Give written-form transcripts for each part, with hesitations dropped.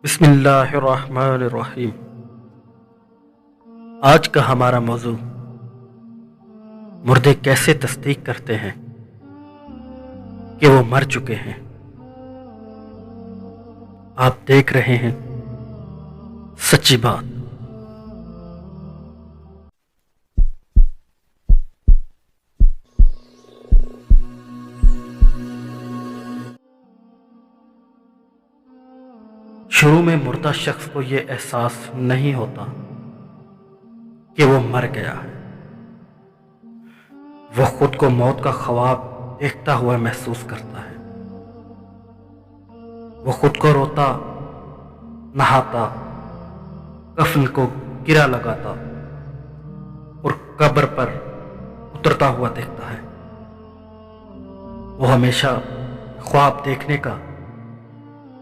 بسم اللہ الرحمن الرحیم۔ آج کا ہمارا موضوع مردے کیسے تصدیق کرتے ہیں کہ وہ مر چکے ہیں۔ آپ دیکھ رہے ہیں سچی بات۔ شروع میں مردہ شخص کو یہ احساس نہیں ہوتا کہ وہ مر گیا ہے۔ وہ خود کو موت کا خواب دیکھتا ہوا محسوس کرتا ہے۔ وہ خود کو روتا، نہاتا، کفن کو گرا لگاتا اور قبر پر اترتا ہوا دیکھتا ہے۔ وہ ہمیشہ خواب دیکھنے کا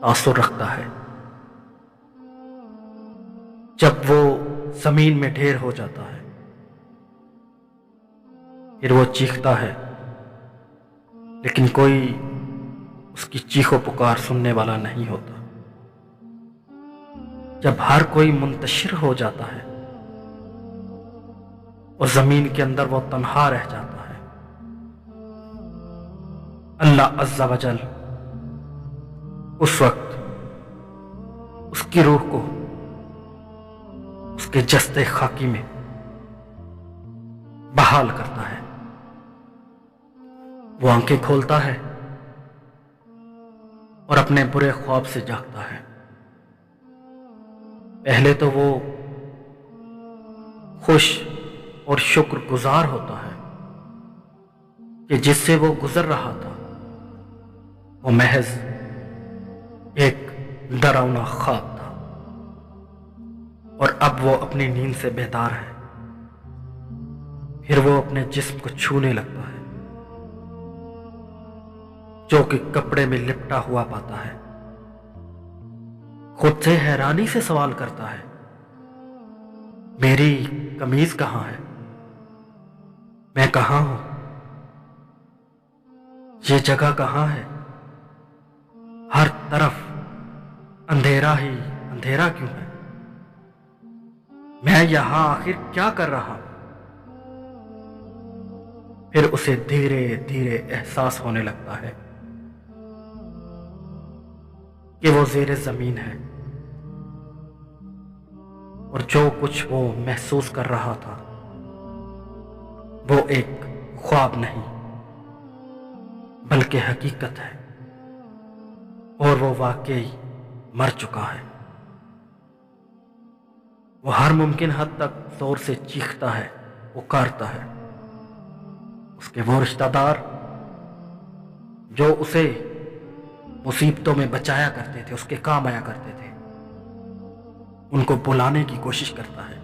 تاثر رکھتا ہے۔ جب وہ زمین میں ڈھیر ہو جاتا ہے، پھر وہ چیختا ہے، لیکن کوئی اس کی چیخ و پکار سننے والا نہیں ہوتا۔ جب ہر کوئی منتشر ہو جاتا ہے اور زمین کے اندر وہ تنہا رہ جاتا ہے، اللہ عز و جل اس وقت اس کی روح کو اس کے جسد خاکی میں بحال کرتا ہے۔ وہ آنکھیں کھولتا ہے اور اپنے برے خواب سے جاگتا ہے۔ پہلے تو وہ خوش اور شکر گزار ہوتا ہے کہ جس سے وہ گزر رہا تھا وہ محض ایک ڈراؤنا خواب تھا، اور اب وہ اپنی نیند سے بیدار ہے۔ پھر وہ اپنے جسم کو چھونے لگتا ہے جو کہ کپڑے میں لپٹا ہوا پاتا ہے۔ خود سے حیرانی سے سوال کرتا ہے، میری قمیض کہاں ہے؟ میں کہاں ہوں؟ یہ جگہ کہاں ہے؟ ہر طرف اندھیرا ہی اندھیرا کیوں ہے؟ میں یہاں آخر کیا کر رہا ہوں؟ پھر اسے دھیرے دھیرے احساس ہونے لگتا ہے کہ وہ زیر زمین ہے، اور جو کچھ وہ محسوس کر رہا تھا وہ ایک خواب نہیں بلکہ حقیقت ہے، اور وہ واقعی مر چکا ہے۔ وہ ہر ممکن حد تک زور سے چیختا ہے، پکارتا ہے۔ اس کے وہ رشتہ دار جو اسے مصیبتوں میں بچایا کرتے تھے، اس کے کام آیا کرتے تھے، ان کو بلانے کی کوشش کرتا ہے،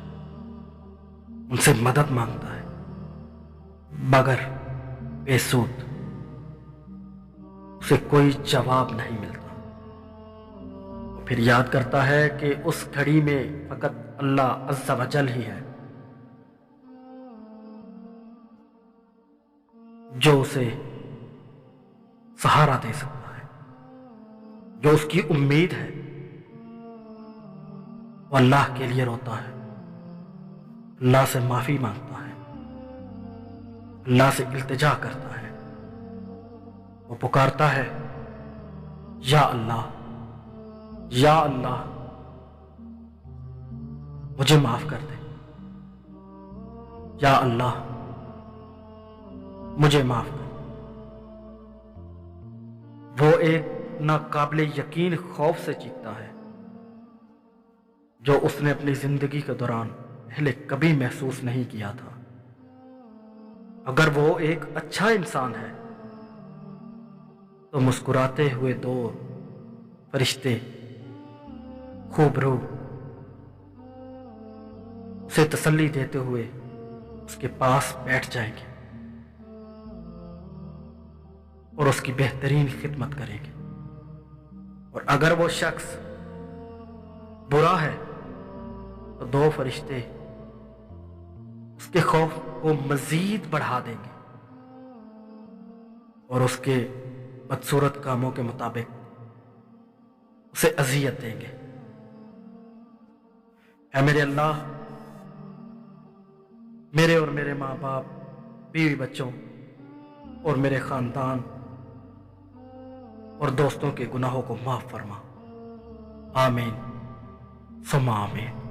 ان سے مدد مانگتا ہے، مگر بے سود اسے کوئی جواب نہیں ملتا۔ پھر یاد کرتا ہے کہ اس گھڑی میں فقط اللہ عز و جل ہی ہے جو اسے سہارا دے سکتا ہے، جو اس کی امید ہے۔ وہ اللہ کے لیے روتا ہے، اللہ سے معافی مانگتا ہے، اللہ سے التجا کرتا ہے۔ وہ پکارتا ہے، یا اللہ، یا اللہ، مجھے معاف کر دے، یا اللہ مجھے معاف کر دے۔ وہ ایک ناقابل یقین خوف سے چیختا ہے جو اس نے اپنی زندگی کے دوران پہلے کبھی محسوس نہیں کیا تھا۔ اگر وہ ایک اچھا انسان ہے تو مسکراتے ہوئے دو فرشتے خوب رو اسے تسلی دیتے ہوئے اس کے پاس بیٹھ جائیں گے اور اس کی بہترین خدمت کریں گے۔ اور اگر وہ شخص برا ہے تو دو فرشتے اس کے خوف کو مزید بڑھا دیں گے اور اس کے بدصورت کاموں کے مطابق اسے اذیت دیں گے۔ اے میرے اللہ، میرے اور میرے ماں باپ، بیوی بچوں اور میرے خاندان اور دوستوں کے گناہوں کو معاف فرما۔ آمین ثم آمین۔